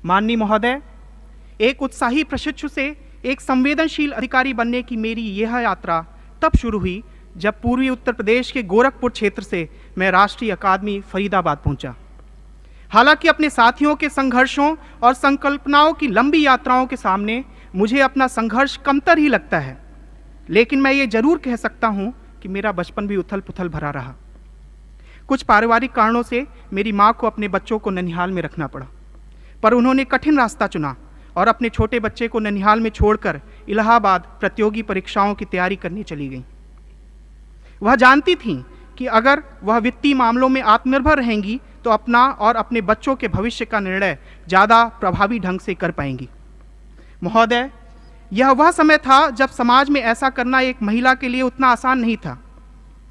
माननीय महोदय, एक उत्साही प्रशिक्षु से एक संवेदनशील अधिकारी बनने की मेरी यह यात्रा तब शुरू हुई जब पूर्वी उत्तर प्रदेश के गोरखपुर क्षेत्र से मैं राष्ट्रीय अकादमी फरीदाबाद पहुंचा। हालांकि अपने साथियों के संघर्षों और संकल्पनाओं की लंबी यात्राओं के सामने मुझे अपना संघर्ष कमतर ही लगता है, लेकिन मैं ये जरूर कह सकता हूँ कि मेरा बचपन भी उथल पुथल भरा रहा। कुछ पारिवारिक कारणों से मेरी माँ को अपने बच्चों को ननिहाल में रखना पड़ा, पर उन्होंने कठिन रास्ता चुना और अपने छोटे बच्चे को ननिहाल में छोड़कर इलाहाबाद प्रतियोगी परीक्षाओं की तैयारी करने चली गईं। वह जानती थीं कि अगर वह वित्तीय मामलों में आत्मनिर्भर रहेंगी तो अपना और अपने बच्चों के भविष्य का निर्णय ज़्यादा प्रभावी ढंग से कर पाएंगी। महोदय, यह वह समय था जब समाज में ऐसा करना एक महिला के लिए उतना आसान नहीं था,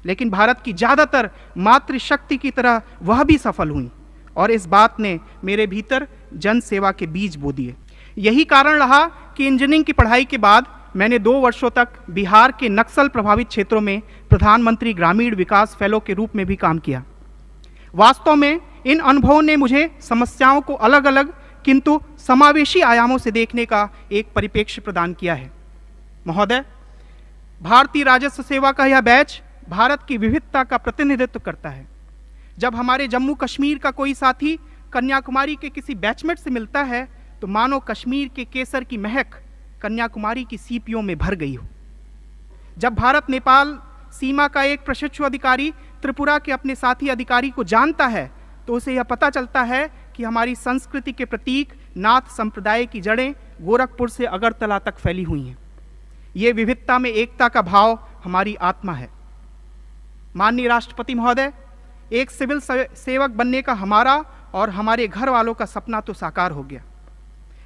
लेकिन भारत की ज़्यादातर मातृशक्ति की तरह वह भी सफल हुई और इस बात ने मेरे भीतर जन सेवा के बीज बो दिए। यही कारण रहा कि इंजीनियरिंग की पढ़ाई के बाद मैंने 2 वर्षों तक बिहार के नक्सल प्रभावित क्षेत्रों में प्रधानमंत्री ग्रामीण विकास फेलो के रूप में भी काम किया। वास्तव में इन अनुभवों ने मुझे समस्याओं को अलग अलग किंतु समावेशी आयामों से देखने का एक परिप्रेक्ष्य प्रदान किया है। महोदय, भारतीय राजस्व सेवा का यह बैच भारत की विविधता का प्रतिनिधित्व करता है। जब हमारे जम्मू कश्मीर का कोई साथी कन्याकुमारी के किसी बैचमेट से मिलता है तो मानो कश्मीर के केसर की महक कन्याकुमारी की सीपियों में भर गई हो। जब भारत नेपाल सीमा का एक प्रशिक्षु अधिकारी त्रिपुरा के अपने साथी अधिकारी को जानता है तो उसे यह पता चलता है कि हमारी संस्कृति के प्रतीक नाथ संप्रदाय की जड़ें गोरखपुर से अगरतला तक फैली हुई हैं। ये विविधता में एकता का भाव हमारी आत्मा है। माननीय राष्ट्रपति महोदय, एक सिविल सेवक बनने का हमारा और हमारे घर वालों का सपना तो साकार हो गया,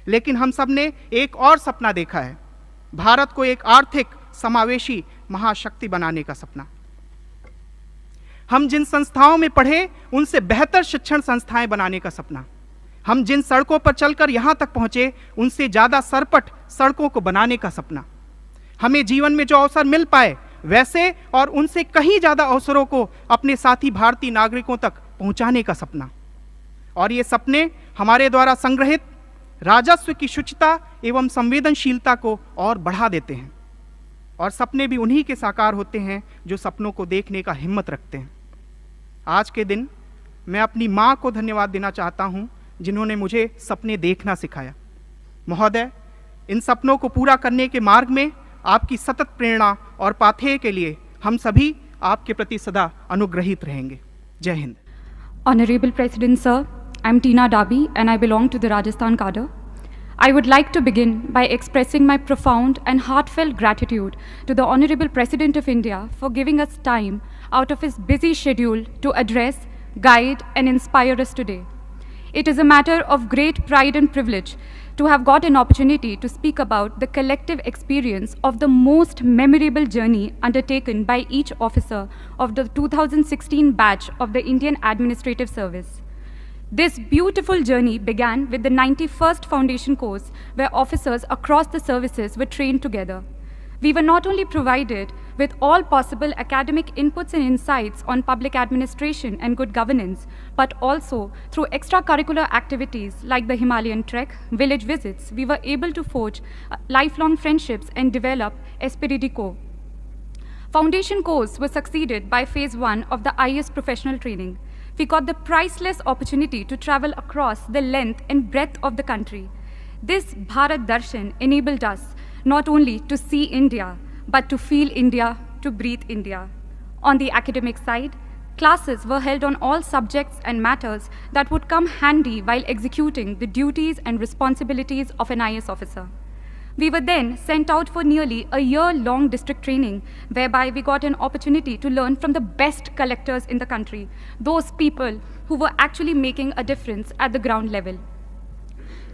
लेकिन हम सब ने एक और सपना देखा है, भारत को एक आर्थिक समावेशी महाशक्ति बनाने का सपना। हम जिन संस्थाओं में पढ़े उनसे बेहतर शिक्षण संस्थाएं बनाने का सपना। हम जिन सड़कों पर चलकर यहाँ तक पहुँचे उनसे ज़्यादा सरपट सड़कों को बनाने का सपना। हमें जीवन में जो अवसर मिल पाए वैसे और उनसे कहीं ज़्यादा अवसरों को अपने साथी भारतीय नागरिकों तक पहुँचाने का सपना। और ये सपने हमारे द्वारा संग्रहित राजस्व की शुचिता एवं संवेदनशीलता को और बढ़ा देते हैं। और सपने भी उन्हीं के साकार होते हैं जो सपनों को देखने का हिम्मत रखते हैं। आज के दिन मैं अपनी माँ को धन्यवाद देना चाहता हूँ जिन्होंने मुझे सपने देखना सिखाया। महोदय, इन सपनों को पूरा करने के मार्ग में आपकी सतत प्रेरणा और पाथेय के लिए हम सभी आपके प्रति सदा अनुग्रहित रहेंगे। जय Hind. Honorable President Sir, I'm Tina Dabi and I belong to the Rajasthan cadre. I would like to begin by expressing my profound and heartfelt gratitude to the Honorable President of India for giving us time out of his busy schedule to address, guide and inspire us today. It is a matter of great pride and privilege to have got an opportunity to speak about the collective experience of the most memorable journey undertaken by each officer of the 2016 batch of the Indian Administrative Service. This beautiful journey began with the 91st Foundation course, where officers across the services were trained together. We were not only provided with all possible academic inputs and insights on public administration and good governance, but also through extracurricular activities like the Himalayan trek, village visits, we were able to forge lifelong friendships and develop esprit de corps. Foundation course was succeeded by phase 1 of the IAS professional training. We got the priceless opportunity to travel across the length and breadth of the country. This Bharat Darshan enabled us not only to see India, but to feel India, to breathe India. On the academic side, classes were held on all subjects and matters that would come handy while executing the duties and responsibilities of an IAS officer. We were then sent out for nearly a year-long district training, whereby we got an opportunity to learn from the best collectors in the country, those people who were actually making a difference at the ground level.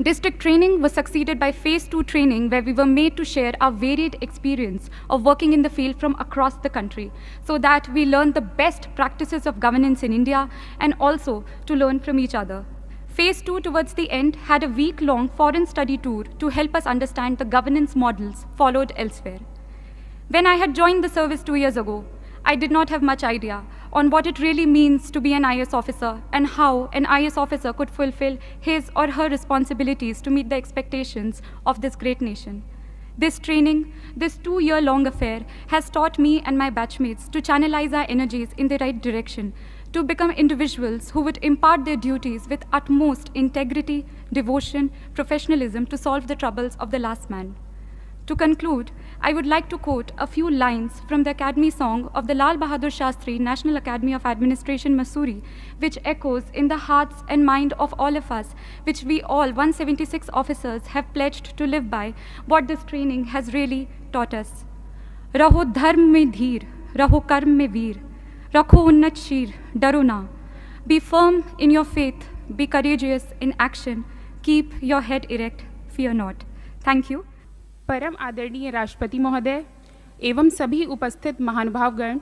District training was succeeded by phase 2 training, where we were made to share our varied experience of working in the field from across the country, so that we learned the best practices of governance in India and also to learn from each other. Phase 2 towards the end had a week-long foreign study tour to help us understand the governance models followed elsewhere. When I had joined the service 2 years ago, I did not have much idea on what it really means to be an IAS officer and how an IAS officer could fulfill his or her responsibilities to meet the expectations of this great nation. This training, this 2-year-long affair, has taught me and my batchmates to channelize our energies in the right direction, to become individuals who would impart their duties with utmost integrity, devotion, professionalism to solve the troubles of the last man. To conclude, I would like to quote a few lines from the Academy song of the Lal Bahadur Shastri National Academy of Administration, Mussoorie, which echoes in the hearts and mind of all of us, which we all 176 officers have pledged to live by, what this training has really taught us. Raho dharm mein dheer, raho karm mein veer, rakho unnat sheer, daro na. Be firm in your faith, be courageous in action, keep your head erect, fear not. Thank you. परम आदरणीय राष्ट्रपति महोदय एवं सभी उपस्थित महानुभावगण,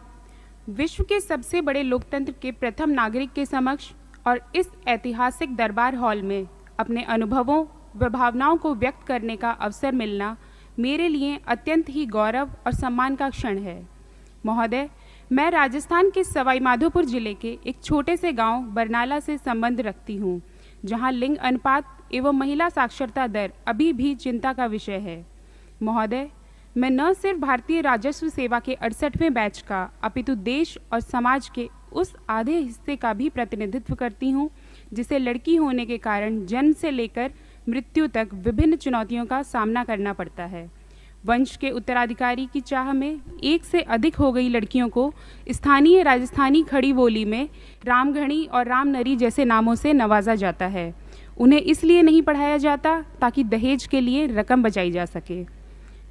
विश्व के सबसे बड़े लोकतंत्र के प्रथम नागरिक के समक्ष और इस ऐतिहासिक दरबार हॉल में अपने अनुभवों व भावनाओं को व्यक्त करने का अवसर मिलना मेरे लिए अत्यंत ही गौरव और सम्मान का क्षण है। महोदय, मैं राजस्थान के सवाई माधोपुर जिले के एक छोटे से गांव बरनाला से संबंध रखती हूं, जहां लिंग अनुपात एवं महिला साक्षरता दर अभी भी चिंता का विषय है। महोदय, मैं न सिर्फ भारतीय राजस्व सेवा के 68वें बैच का अपितु देश और समाज के उस आधे हिस्से का भी प्रतिनिधित्व करती हूं, जिसे लड़की होने के कारण जन्म से लेकर मृत्यु तक विभिन्न चुनौतियों का सामना करना पड़ता है। वंश के उत्तराधिकारी की चाह में एक से अधिक हो गई लड़कियों को स्थानीय राजस्थानी खड़ी बोली में रामघणी और रामनरी जैसे नामों से नवाजा जाता है। उन्हें इसलिए नहीं पढ़ाया जाता ताकि दहेज के लिए रकम बचाई जा सके।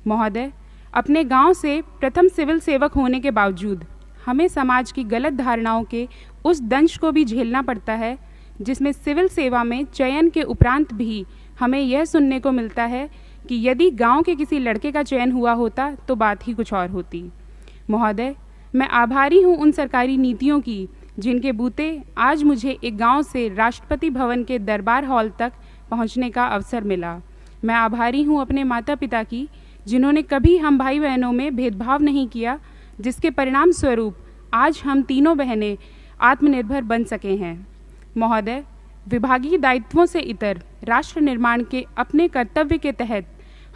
महोदय, अपने गांव से प्रथम सिविल सेवक होने के बावजूद हमें समाज की गलत धारणाओं के उस दंश को भी झेलना पड़ता है, जिसमें सिविल सेवा में चयन के उपरांत भी हमें यह सुनने को मिलता है कि यदि गांव के किसी लड़के का चयन हुआ होता तो बात ही कुछ और होती। महोदय, मैं आभारी हूं उन सरकारी नीतियों की जिनके बूते आज मुझे एक गांव से राष्ट्रपति भवन के दरबार हॉल तक पहुंचने का अवसर मिला। मैं आभारी हूं अपने माता पिता की, जिन्होंने कभी हम भाई बहनों में भेदभाव नहीं किया, जिसके परिणाम स्वरूप आज हम तीनों बहनें आत्मनिर्भर बन सके हैं। महोदय, विभागीय दायित्वों से इतर राष्ट्र निर्माण के अपने कर्तव्य के तहत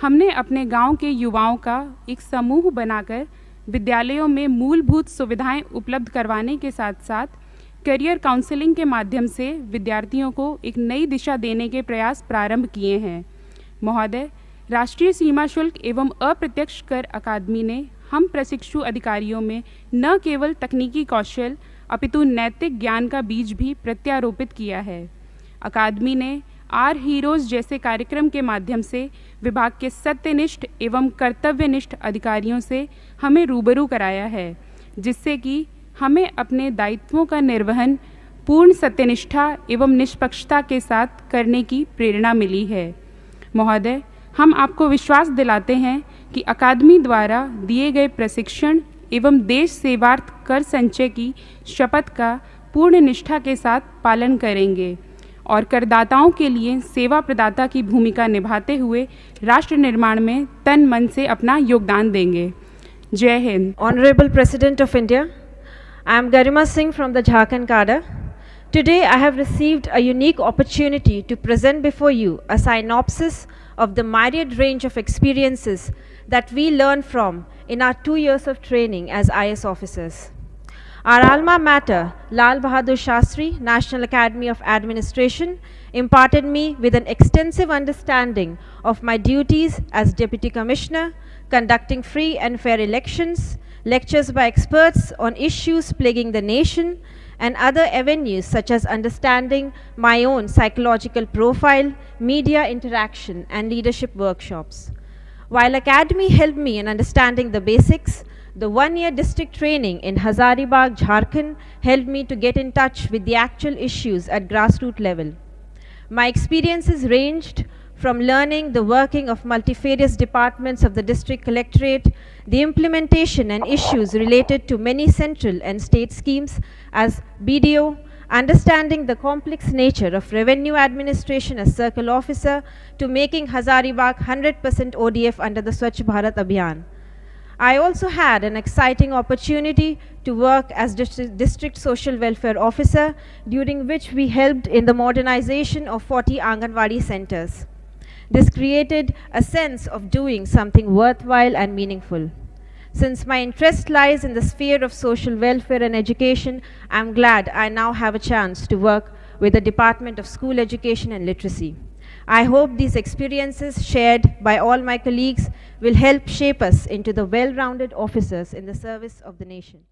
हमने अपने गांव के युवाओं का एक समूह बनाकर विद्यालयों में मूलभूत सुविधाएं उपलब्ध करवाने के साथ साथ करियर काउंसलिंग के माध्यम से विद्यार्थियों को एक नई दिशा देने के प्रयास प्रारंभ किए हैं। महोदय, राष्ट्रीय सीमा शुल्क एवं अप्रत्यक्ष कर अकादमी ने हम प्रशिक्षु अधिकारियों में न केवल तकनीकी कौशल अपितु नैतिक ज्ञान का बीज भी प्रत्यारोपित किया है। अकादमी ने आर हीरोज़ जैसे कार्यक्रम के माध्यम से विभाग के सत्यनिष्ठ एवं कर्तव्यनिष्ठ अधिकारियों से हमें रूबरू कराया है, जिससे कि हमें अपने दायित्वों का निर्वहन पूर्ण सत्यनिष्ठा एवं निष्पक्षता के साथ करने की प्रेरणा मिली है। महोदय, हम आपको विश्वास दिलाते हैं कि अकादमी द्वारा दिए गए प्रशिक्षण एवं देश सेवार्थ कर संचय की शपथ का पूर्ण निष्ठा के साथ पालन करेंगे और करदाताओं के लिए सेवा प्रदाता की भूमिका निभाते हुए राष्ट्र निर्माण में तन मन से अपना योगदान देंगे। जय Hind. Honorable President of India, I am Garima Singh from the Jharkhand cadre. Today I have received a unique opportunity to present before you a synopsis of the myriad range of experiences that we learn from in our 2 years of training as IS officers. Our alma mater, Lal Bahadur Shastri National Academy of Administration, imparted me with an extensive understanding of my duties as Deputy Commissioner, conducting free and fair elections, lectures by experts on issues plaguing the nation, and other avenues such as understanding my own psychological profile, media interaction, and leadership workshops. While Academy helped me in understanding the basics, the 1-year district training in Hazaribagh, Jharkhand helped me to get in touch with the actual issues at grassroots level. My experiences ranged from learning the working of multifarious departments of the district collectorate, the implementation and issues related to many central and state schemes as BDO, understanding the complex nature of revenue administration as circle officer, to making Hazaribagh 100% ODF under the Swachh Bharat Abhiyan. I also had an exciting opportunity to work as District Social Welfare Officer, during which we helped in the modernization of 40 Anganwadi centers. This created a sense of doing something worthwhile and meaningful. Since my interest lies in the sphere of social welfare and education, I am glad I now have a chance to work with the Department of School Education and Literacy. I hope these experiences shared by all my colleagues will help shape us into the well-rounded officers in the service of the nation.